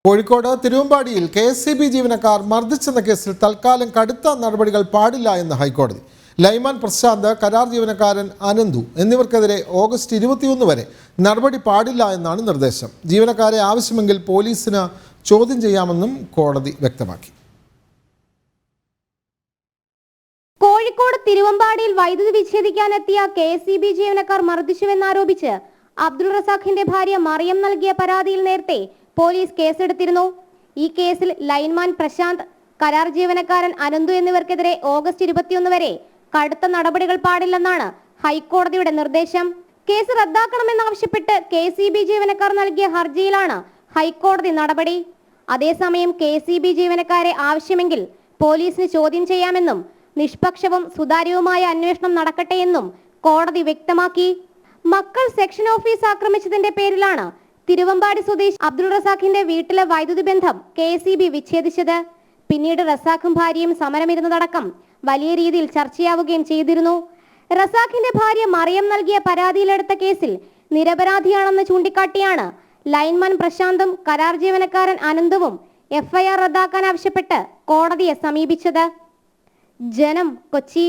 Kozhikode തിരുവമ്പാടിയിൽ KSEB. ജീവനക്കാർ മർദ്ദിച്ചെന്ന കേസിൽ തൽക്കാലം കടുത്ത നടപടികൾ പാടില്ല എന്ന് ഹൈക്കോടതി. ലൈൻമാൻ പ്രശാന്ത്, കരാർ ജീവനക്കാരൻ അനന്തു എന്നിവർക്കെതിരെ ഓഗസ്റ്റ് 21 വരെ നടപടി പാടില്ല എന്നാണ് നിർദ്ദേശം. ജീവനക്കാരെ ആവശ്യമെങ്കിൽ പോലീസിന് ചോദ്യം ചെയ്യാമെന്നും കോടതി വ്യക്തമാക്കി. കോഴിക്കോട് തിരുവമ്പാടിയിൽ വൈദ്യുതി വിച്ഛേദിക്കാനെത്തിയ കെ.എസ്.ഇ.ബി. ജീവനക്കാർ മർദ്ദിച്ചുവെന്നാരോപിച്ച് അബ്ദുൾ റസാഖിന്റെ ഭാര്യ മറിയം നൽകിയ പരാതിയിൽ നേരത്തെ പോലീസ് കേസെടുത്തിരുന്നു. ഈ കേസിൽ ലൈൻമാൻ പ്രശാന്ത്, കരാർ ജീവനക്കാരൻ അനന്തു എന്നിവർക്കെതിരെ ഓഗസ്റ്റ് 21 വരെ കടുത്ത നടപടികൾ പാടില്ലെന്നാണ് ഹൈക്കോടതിയുടെ നിർദ്ദേശം. Case റദ്ദാക്കണമെന്നാവശ്യപ്പെട്ട് KSEB. ജീവനക്കാർ നൽകിയ ഹർജിയിലാണ് ഹൈക്കോടതി നടപടി. അതേസമയം കെ.എസ്.ഇ.ബി. ജീവനക്കാരെ ആവശ്യമെങ്കിൽ പോലീസിന് ചോദ്യം ചെയ്യാമെന്നും നിഷ്പക്ഷവും സുതാര്യവുമായ അന്വേഷണം നടക്കട്ടെയെന്നും കോടതി വ്യക്തമാക്കി. മക്കൾ സെക്ഷൻ ഓഫീസ് ആക്രമിച്ചതിന്റെ പേരിലാണ് തിരുവമ്പാടി സ്വദേശി അബ്ദുൾ റസാഖിന്റെ വീട്ടിലെ വൈദ്യുതി ബന്ധം കെ.എസ്.ഇ.ബി. വിച്ഛേദിച്ചത്. പിന്നീട് റസാഖും ഭാര്യയും സമരമിരുന്നതടക്കം വലിയ രീതിയിൽ ചർച്ചയാവുകയും ചെയ്തിരുന്നു. റസാഖിന്റെ ഭാര്യ മറിയം നൽകിയ പരാതിയിലെടുത്ത കേസിൽ നിരപരാധിയാണെന്ന് ചൂണ്ടിക്കാട്ടിയാണ് ലൈൻമാൻ പ്രശാന്തും കരാർ ജീവനക്കാരൻ അനന്തുവും എഫ്ഐആർ റദ്ദാക്കാൻ ആവശ്യപ്പെട്ട് കോടതിയെ സമീപിച്ചത്. ജനം, കൊച്ചി.